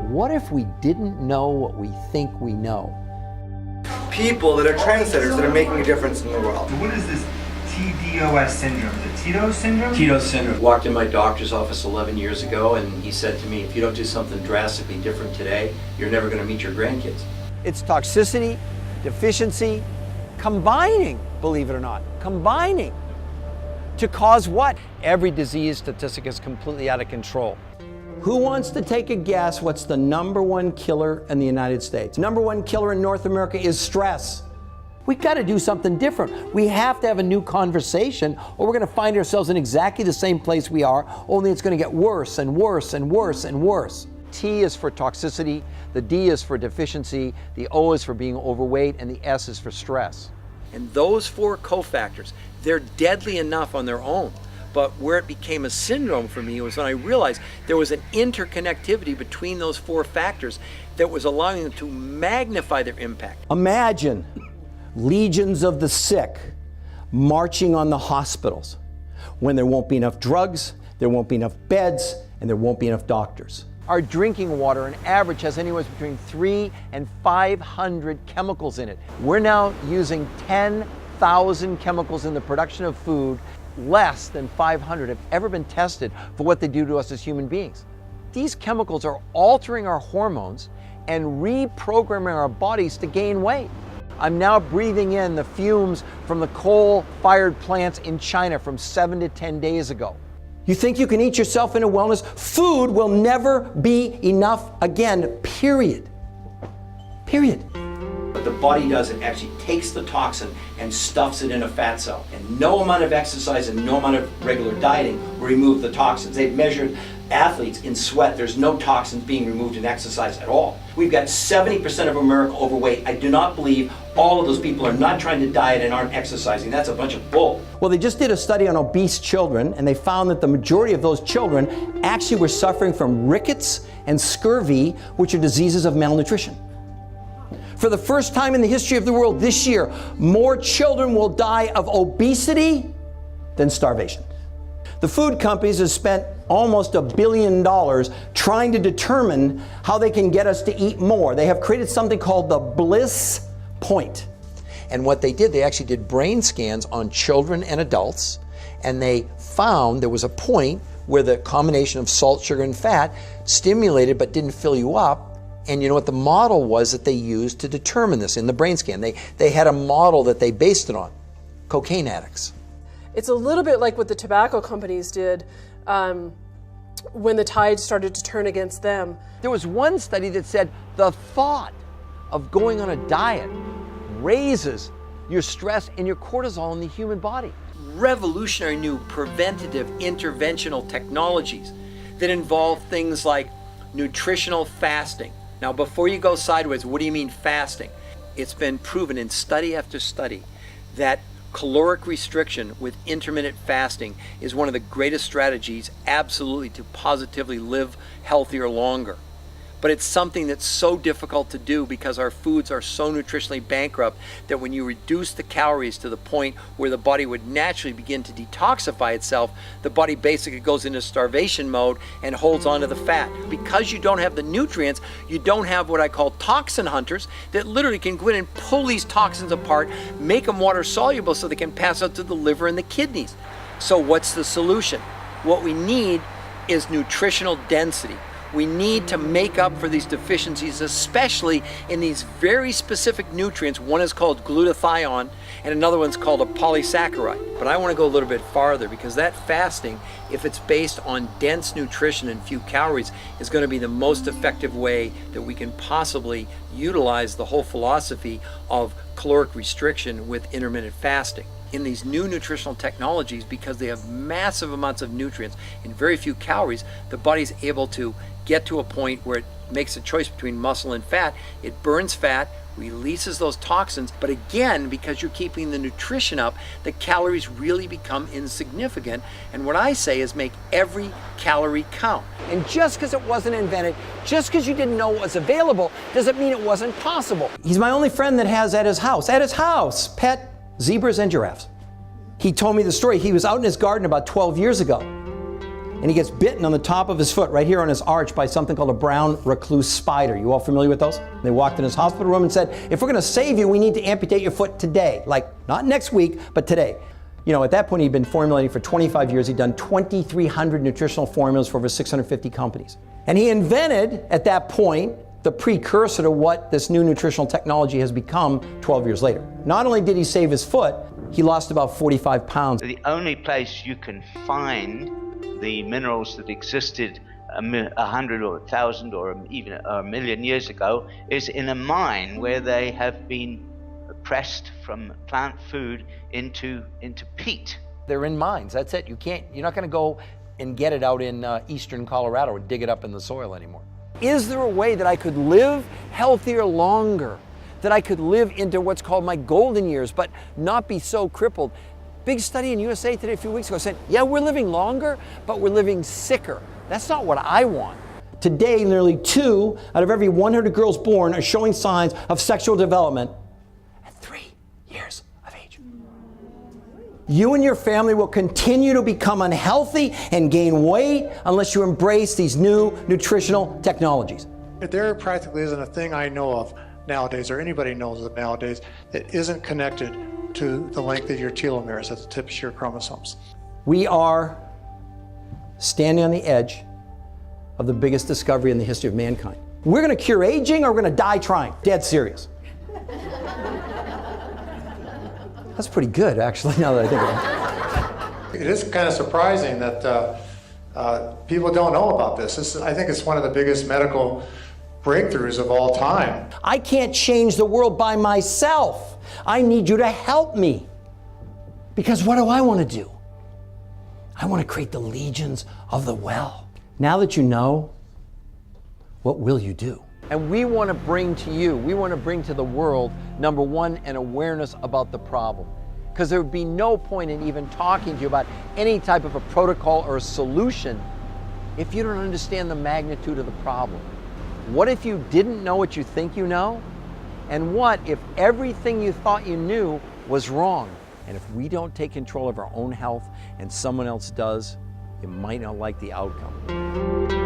What if we didn't know what we think we know? People that are trendsetters that are making a difference in the world. What is this TDOS syndrome? The TDOS syndrome? TDOS syndrome. Walked in my doctor's office 11 years ago and he said to me, if you don't do something drastically different today, you're never going to meet your grandkids. It's toxicity, deficiency, combining, believe it or not, combining to cause what? Every disease statistic is completely out of control. Who wants to take a guess what's the #1 killer in the United States? #1 killer in North America is stress. We got to do something different. We have to have a new conversation or we're going to find ourselves in exactly the same place we are, only it's going to get worse and worse and worse and worse. T is for toxicity, the D is for deficiency, the O is for being overweight, and the S is for stress. And those 4 cofactors, they're deadly enough on their own. But where it became a syndrome for me was when I realized there was an interconnectivity between those 4 factors that was allowing them to magnify their impact. Imagine legions of the sick marching on the hospitals when there won't be enough drugs, there won't be enough beds, and there won't be enough doctors. Our drinking water, on average, has anywhere between 300 and 500 chemicals in it. We're now using 10,000 chemicals in the production of food. Less than 500 have ever been tested for what they do to us as human beings. These chemicals are altering our hormones and reprogramming our bodies to gain weight. I'm now breathing in the fumes from the coal-fired plants in China from 7 to 10 days ago. You think you can eat yourself into wellness? Food will never be enough again, period. Period. What the body does, it actually takes the toxin and stuffs it in a fat cell. And no amount of exercise and no amount of regular dieting will remove the toxins. They've measured athletes in sweat. There's no toxins being removed in exercise at all. We've got 70% of America overweight. I do not believe all of those people are not trying to diet and aren't exercising. That's a bunch of bull. Well, they just did a study on obese children, and they found that the majority of those children actually were suffering from rickets and scurvy, which are diseases of malnutrition. For the first time in the history of the world this year, more children will die of obesity than starvation. The food companies have spent almost $1 billion trying to determine how they can get us to eat more. They have created something called the bliss point. And what they did, they actually did brain scans on children and adults, and they found there was a point where the combination of salt, sugar, and fat stimulated but didn't fill you up. And you know what the model was that they used to determine this in the brain scan? They had a model that they based it on. Cocaine addicts. It's a little bit like what the tobacco companies did when the tide started to turn against them. There was one study that said the thought of going on a diet raises your stress and your cortisol in the human body. Revolutionary new preventative interventional technologies that involve things like nutritional fasting. Now, before you go sideways, what do you mean fasting? It's been proven in study after study that caloric restriction with intermittent fasting is one of the greatest strategies absolutely to positively live healthier longer. But it's something that's so difficult to do because our foods are so nutritionally bankrupt that when you reduce the calories to the point where the body would naturally begin to detoxify itself, the body basically goes into starvation mode and holds on to the fat. Because you don't have the nutrients, you don't have what I call toxin hunters that literally can go in and pull these toxins apart, make them water soluble so they can pass out to the liver and the kidneys. So what's the solution? What we need is nutritional density. We need to make up for these deficiencies, especially in these very specific nutrients. One is called glutathione and another one's called a polysaccharide. But I want to go a little bit farther because that fasting, if it's based on dense nutrition and few calories, is going to be the most effective way that we can possibly utilize the whole philosophy of caloric restriction with intermittent fasting. In these new nutritional technologies, because they have massive amounts of nutrients and very few calories, the body's able to get to a point where it makes a choice between muscle and fat. It burns fat, releases those toxins, but again, because you're keeping the nutrition up, the calories really become insignificant. And what I say is make every calorie count. And just because it wasn't invented, just because you didn't know it was available, doesn't mean it wasn't possible. He's my only friend that has at his house, pet zebras and giraffes. He told me the story. He was out in his garden about 12 years ago, and he gets bitten on the top of his foot, right here on his arch, by something called a brown recluse spider. You all familiar with those? They walked in his hospital room and said, if we're gonna save you, we need to amputate your foot today. Like, not next week, but today. You know, at that point, he'd been formulating for 25 years. He'd done 2,300 nutritional formulas for over 650 companies. And he invented, at that point, the precursor to what this new nutritional technology has become 12 years later. Not only did he save his foot, he lost about 45 pounds. The only place you can find the minerals that existed 100 or 1,000 or even a million years ago is in a mine where they have been pressed from plant food into peat. They're in mines, that's it. You're not gonna go and get it out in eastern Colorado or dig it up in the soil anymore. Is there a way that I could live healthier longer? That I could live into what's called my golden years, but not be so crippled? Big study in USA Today a few weeks ago said, yeah, we're living longer, but we're living sicker. That's not what I want. Today, nearly 2 out of every 100 girls born are showing signs of sexual development at 3 years of age. You and your family will continue to become unhealthy and gain weight unless you embrace these new nutritional technologies. There practically isn't a thing I know of nowadays, or anybody knows of nowadays, that isn't connected to the length of your telomeres at the tips of your chromosomes. We are standing on the edge of the biggest discovery in the history of mankind. We're gonna cure aging or we're gonna die trying. Dead serious. That's pretty good, actually, now that I think about it. It is kind of surprising that people don't know about this. I think it's one of the biggest medical breakthroughs of all time. I can't change the world by myself. I need you to help me. Because what do I want to do? I want to create the legions of the well. Now that you know, what will you do? And we want to bring to you, we want to bring to the world, number one, an awareness about the problem. Because there would be no point in even talking to you about any type of a protocol or a solution if you don't understand the magnitude of the problem. What if you didn't know what you think you know? And what if everything you thought you knew was wrong? And if we don't take control of our own health and someone else does, you might not like the outcome.